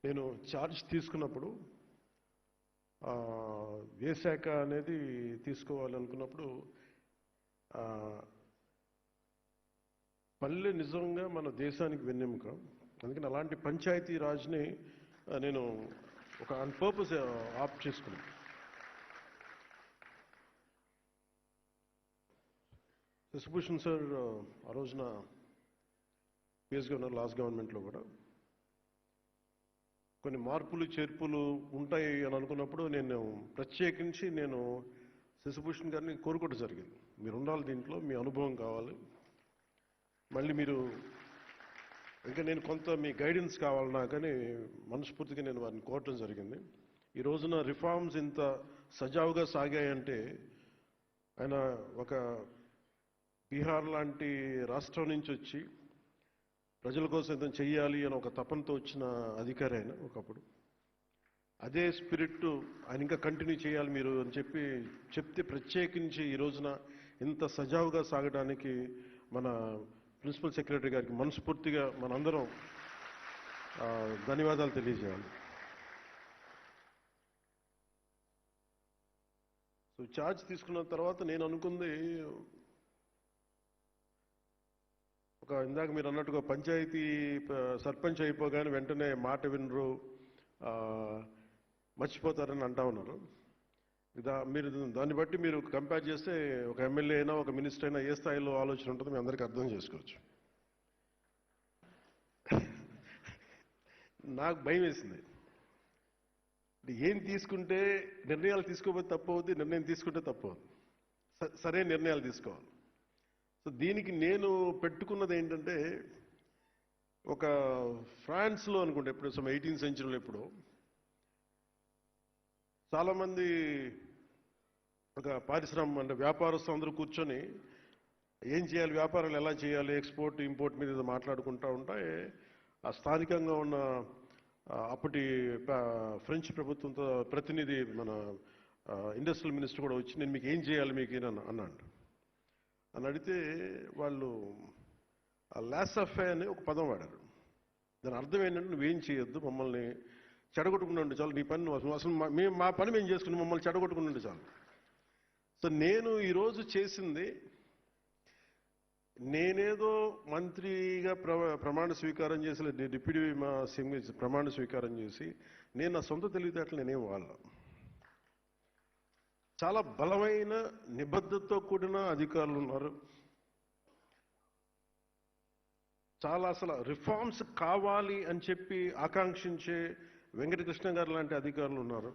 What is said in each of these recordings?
నేను ఛార్జ్ తీసుకున్నప్పుడు ఏ శాఖ అనేది తీసుకోవాలనుకున్నప్పుడు పల్లె నిజంగా మన దేశానికి వెన్నెముక. అందుకని అలాంటి పంచాయతీ రాజ్ని నేను ఒక ఆన్ పర్పస్ ఆప్ట్ చేసుకున్నాను. శశిభూషణ్ సార్ ఆ రోజున పిఎస్గా ఉన్నారు లాస్ట్ గవర్నమెంట్లో కూడా. కొన్ని మార్పులు చేర్పులు ఉంటాయి అని అనుకున్నప్పుడు నేను ప్రత్యేకించి శశిభూషణ్ గారిని కోరుకోవడం జరిగింది. మీరు ఉండాలి దీంట్లో, మీ అనుభవం కావాలి, మళ్ళీ మీరు ఇంకా నేను కొంత మీ గైడెన్స్ కావాలన్నా కానీ మనస్ఫూర్తిగా నేను వారిని కోరటం జరిగింది. ఈ రోజున రిఫార్మ్స్ ఇంత సజావుగా సాగాయంటే ఆయన ఒక బీహార్ లాంటి రాష్ట్రం నుంచి వచ్చి ప్రజల కోసం ఏదైనా చెయ్యాలి అని ఒక తపనతో వచ్చిన అధికారి ఆయన ఒకప్పుడు. అదే స్పిరిట్ ఆయన ఇంకా కంటిన్యూ చేయాలి మీరు అని చెప్తే ప్రత్యేకించి ఈ రోజున ఇంత సజావుగా సాగడానికి మన ప్రిన్సిపల్ సెక్రటరీ గారికి మనస్ఫూర్తిగా మనందరం ధన్యవాదాలు తెలియజేయాలి. సో ఛార్జ్ తీసుకున్న తర్వాత నేను అనుకుంది ఇందాక మీరు అన్నట్టుగా పంచాయతీ సర్పంచ్ అయిపోగానే వెంటనే మాట వినరు, మర్చిపోతారని అంటా ఉన్నారు. మీరు దాన్ని బట్టి మీరు కంపేర్ చేస్తే ఒక ఎమ్మెల్యే అయినా ఒక మినిస్టర్ అయినా ఏ స్థాయిలో ఆలోచన ఉంటుందో మీ అందరికీ అర్థం చేసుకోవచ్చు. నాకు భయం వేసింది. ఏం తీసుకుంటే నిర్ణయాలు తీసుకోకపోతే తప్పు అవుతుంది, నిర్ణయం తీసుకుంటే తప్పు అవుతుంది. సరైన నిర్ణయాలు తీసుకోవాలి. సో దీనికి నేను పెట్టుకున్నది ఏంటంటే, ఒక ఫ్రాన్స్లో అనుకుంటే ఎప్పుడు 18th centuryలో ఎప్పుడు చాలామంది ఒక అంటే వ్యాపారస్తులు అందరూ కూర్చొని ఏం చేయాలి, వ్యాపారాలు ఎలా చేయాలి, ఎక్స్పోర్ట్ ఇంపోర్ట్ మీద మాట్లాడుకుంటూ ఉంటే ఆ స్థానికంగా ఉన్న అప్పటి ఫ్రెంచ్ ప్రభుత్వంతో ప్రతినిధి మన ఇండస్ట్రియల్ మినిస్టర్ కూడా వచ్చి నేను మీకు ఏం చేయాలి మీకు అన్నాడు. అని అడిగితే వాళ్ళు లాసఫే అనే ఒక పదం వాడారు. దాని అర్థం ఏంటంటే నువ్వేం చేయొద్దు, మమ్మల్ని చెడగొట్టుకుని ఉండే చాలు, నీ పని అసలు మా పని మేము చేసుకుని మమ్మల్ని చెడగొట్టుకుని ఉండే చాలు. సో నేను ఈరోజు చేసింది, నేనేదో మంత్రిగా ప్రమాణ స్వీకారం చేసి డిప్యూటీ సింగ్ ప్రమాణ స్వీకారం చేసి నేను నా సొంత తెలివితేటలు నేనేం వాళ్ళ చాలా బలమైన నిబద్ధతతో కూడిన అధికారులు ఉన్నారు. చాలా అసలు రిఫార్మ్స్ కావాలి అని చెప్పి ఆకాంక్షించే వెంకటకృష్ణ గారు లాంటి అధికారులు ఉన్నారు.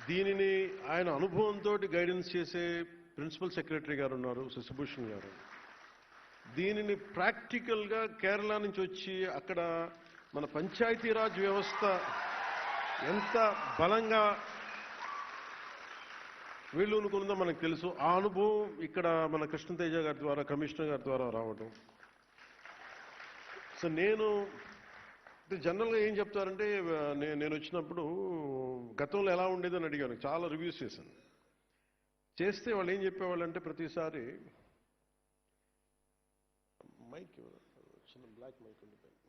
దీనిని ఆయన అనుభవంతో గైడెన్స్ చేసే ప్రిన్సిపల్ సెక్రటరీ గారు ఉన్నారు, శశిభూషణ్ గారు. దీనిని ప్రాక్టికల్గా కేరళ నుంచి వచ్చి అక్కడ మన పంచాయతీరాజ్ వ్యవస్థ ఎంత బలంగా వీళ్ళునుకుందో మనకు తెలుసు. ఆ అనుభవం ఇక్కడ మన కృష్ణతేజ గారి ద్వారా, కమిషనర్ గారి ద్వారా రావడం. సో నేను జనరల్గా ఏం చెప్తారంటే, నేను వచ్చినప్పుడు గతంలో ఎలా ఉండేదని అడిగాను, చాలా రివ్యూస్ చేశాను. చేస్తే వాళ్ళు ఏం చెప్పేవాళ్ళు అంటే ప్రతిసారి మైక్ చిన్న బ్లాక్ మైక్ ఉండిపోయింది.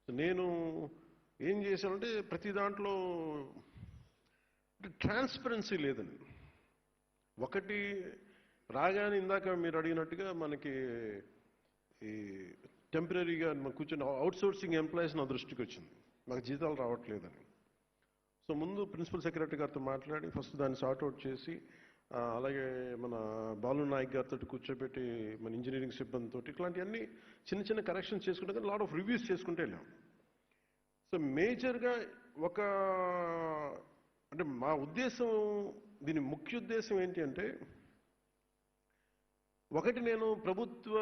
నేను ఏం చేశానంటే ప్రతి దాంట్లో ట్రాన్స్పరెన్సీ లేదండి. ఒకటి రాగానే ఇందాక మీరు అడిగినట్టుగా మనకి ఈ టెంపరీగా మనం కూర్చొని అవుట్సోర్సింగ్ ఎంప్లాయీస్ నా దృష్టికి వచ్చింది, మాకు జీతాలు రావట్లేదని. సో ముందు ప్రిన్సిపల్ సెక్రటరీ గారితో మాట్లాడి ఫస్ట్ దాన్ని సార్ట్అవుట్ చేసి, అలాగే మన బాలు నాయక్ గారితో కూర్చోబెట్టి మన ఇంజనీరింగ్ సిబ్బందితో ఇట్లాంటివన్నీ చిన్న చిన్న కరెక్షన్స్ చేసుకుంటే కానీ లాట్ ఆఫ్ రివ్యూస్ చేసుకుంటే వెళ్ళాం. సో మేజర్గా అంటే మా ఉద్దేశం, దీని ముఖ్య ఉద్దేశం ఏంటి అంటే, ఒకటి నేను ప్రభుత్వ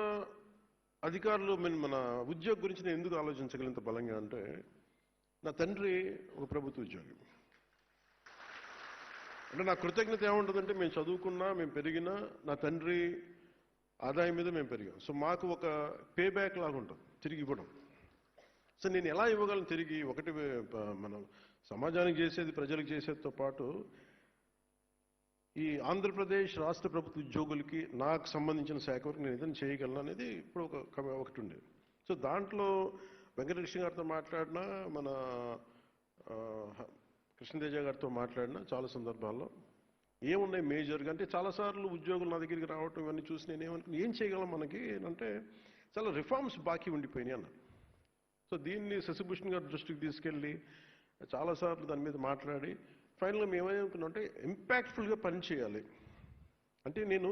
అధికారులు మన ఉద్యోగ గురించి నేను ఎందుకు ఆలోచించగలిగినంత బలంగా అంటే, నా తండ్రి ఒక ప్రభుత్వ ఉద్యోగి. అంటే నా కృతజ్ఞత ఏముంటుందంటే, మేము చదువుకున్నా, మేము పెరిగినా నా తండ్రి ఆదాయం మీద మేము పెరిగాం. సో మాకు ఒక పే బ్యాక్ లాగా ఉంటుంది తిరిగి ఇవ్వడం. సో నేను ఎలా ఇవ్వగలను తిరిగి? ఒకటి మనం సమాజానికి చేసేది, ప్రజలకు చేసేదితో పాటు ఈ ఆంధ్రప్రదేశ్ రాష్ట్ర ప్రభుత్వ ఉద్యోగులకి నాకు సంబంధించిన శాఖ వరకు నేను ఏదైనా చేయగలను అనేది ఇప్పుడు ఒకటి ఉండేది. సో దాంట్లో వెంకటకృష్ణ గారితో మాట్లాడినా, మన కృష్ణతేజ గారితో మాట్లాడినా చాలా సందర్భాల్లో ఏమున్నాయి మేజర్గా అంటే, చాలాసార్లు ఉద్యోగులు నా దగ్గరికి రావటం ఇవన్నీ చూసి నేను ఏం చేయగలం మనకి అంటే, చాలా రిఫార్మ్స్ బాకీ ఉండిపోయినాయి అన్న. సో దీన్ని శశిభూషణ్ గారి దృష్టికి తీసుకెళ్ళి చాలాసార్లు దాని మీద మాట్లాడి ఫైనల్గా మేమేమనుకున్నామంటే ఇంపాక్ట్ఫుల్గా పనిచేయాలి. అంటే నేను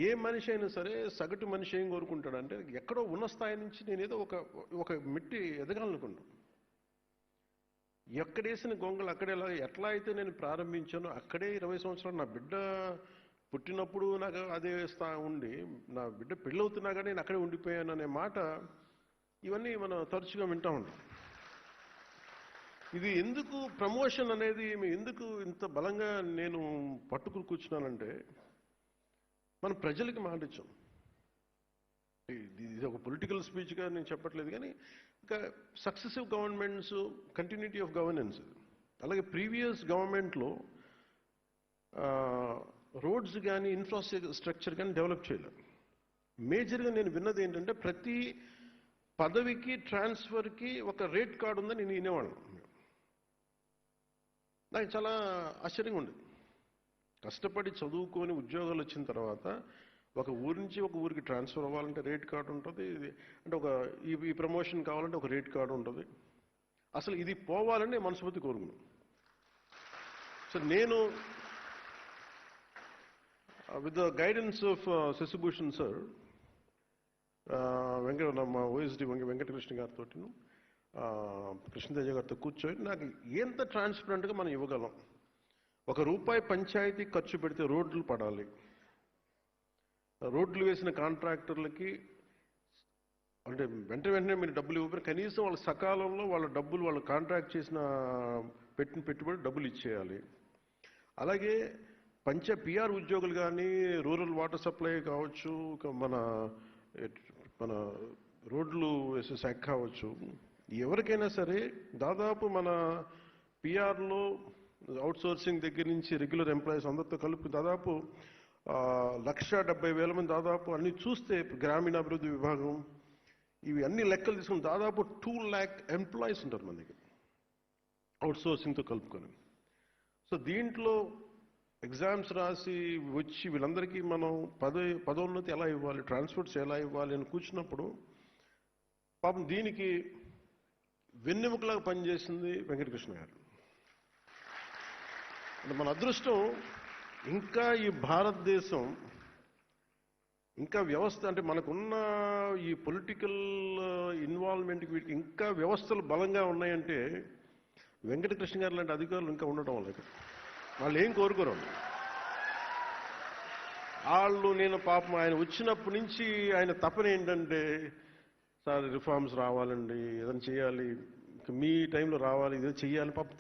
ఏ మనిషి అయినా సరే సగటు మనిషి ఏం కోరుకుంటాడంటే, ఎక్కడో ఉన్న స్థాయి నుంచి నేనేదో ఒక మెట్టి ఎదగాలనుకున్నాను. ఎక్కడేసిన గొంగలు అక్కడేలా ఎట్లా అయితే నేను ప్రారంభించానో అక్కడే 20 సంవత్సరాలు నా బిడ్డ పుట్టినప్పుడు నాకు అదే ఉండి, నా బిడ్డ పెళ్ళవుతున్నా కానీ నేను అక్కడే ఉండిపోయాను అనే మాట ఇవన్నీ మనం తరచుగా వింటూ ఉంటాం. ఇది ఎందుకు ప్రమోషన్ అనేది ఎందుకు ఇంత బలంగా నేను పట్టుకుని కూర్చున్నానంటే, మన ప్రజలకి మాట ఇచ్చాం. ఇది ఒక పొలిటికల్ స్పీచ్గా నేను చెప్పట్లేదు, కానీ ఇంకా successive governments continuity of governance, అలాగే ప్రీవియస్ గవర్నమెంట్లో రోడ్స్ కానీ ఇన్ఫ్రాస్ట్రక్చర్ కానీ డెవలప్ చేయలేదు. మేజర్గా నేను విన్నది ఏంటంటే, ప్రతి పదవికి ట్రాన్స్ఫర్కి ఒక రేట్ కార్డు ఉందని నేను వినేవాళ్ళం. నాకు చాలా ఆశ్చర్యంగా ఉండేది. కష్టపడి చదువుకొని ఉద్యోగాలు వచ్చిన తర్వాత ఒక ఊరి నుంచి ఒక ఊరికి ట్రాన్స్ఫర్ అవ్వాలంటే రేట్ కార్డు ఉంటుంది. అంటే ఈ ప్రమోషన్ కావాలంటే ఒక రేట్ కార్డు ఉంటుంది. అసలు ఇది పోవాలని మనస్ఫూర్తి కోరుకున్నాను. సో నేను with the guidance of Shashibhushan sir, మా ఓఎస్డి వెంకటకృష్ణ గారితో, కృష్ణతేజ గారితో కూర్చొని నాకు ఎంత ట్రాన్స్పరెంట్గా మనం ఇవ్వగలం. ₹1 పంచాయతీ ఖర్చు పెడితే రోడ్లు పడాలి. రోడ్లు వేసిన కాంట్రాక్టర్లకి అంటే వెంటనే మీరు డబ్బులు ఇవ్వకపోయినా కనీసం వాళ్ళ సకాలంలో వాళ్ళ డబ్బులు, వాళ్ళు కాంట్రాక్ట్ చేసిన పెట్టిన పెట్టుబడి డబ్బులు ఇచ్చేయాలి. అలాగే పిఆర్ ఉద్యోగులు కానీ, రూరల్ వాటర్ సప్లై కావచ్చు, మన రోడ్లు వేసే శాఖ కావచ్చు, ఎవరికైనా సరే దాదాపు మన పిఆర్లో అవుట్సోర్సింగ్ దగ్గర నుంచి రెగ్యులర్ ఎంప్లాయీస్ అందరితో కలిపి దాదాపు 1,70,000 మంది, దాదాపు అన్ని చూస్తే గ్రామీణాభివృద్ధి విభాగం ఇవి అన్ని లెక్కలు తీసుకుని దాదాపు 2 lakh ఎంప్లాయీస్ ఉంటారు మన దగ్గర అవుట్సోర్సింగ్తో కలుపుకొని. సో దీంట్లో ఎగ్జామ్స్ రాసి వచ్చి వీళ్ళందరికీ మనం పదోన్నతి ఎలా ఇవ్వాలి, ట్రాన్స్ఫర్స్ ఎలా ఇవ్వాలి అని కూర్చున్నప్పుడు పాపం దీనికి వెన్నెముకలాగా పనిచేసింది వెంకటకృష్ణ గారు. అంటే మన అదృష్టం, ఇంకా ఈ భారతదేశం ఇంకా వ్యవస్థ అంటే మనకున్న ఈ పొలిటికల్ ఇన్వాల్వ్మెంట్కి వీటికి ఇంకా వ్యవస్థలు బలంగా ఉన్నాయంటే వెంకటకృష్ణ గారు లాంటి అధికారులు ఇంకా ఉండటం వల్ల. వాళ్ళు ఏం కోరుకోరు. వాళ్ళు నేను పాపం ఆయన వచ్చినప్పటి నుంచి ఆయన తపన ఏంటంటే, సార్ రిఫార్మ్స్ రావాలండి, ఏదైనా చేయాలి, మీ టైంలో రావాలి, ఇదే చెయ్యాలి పాపం.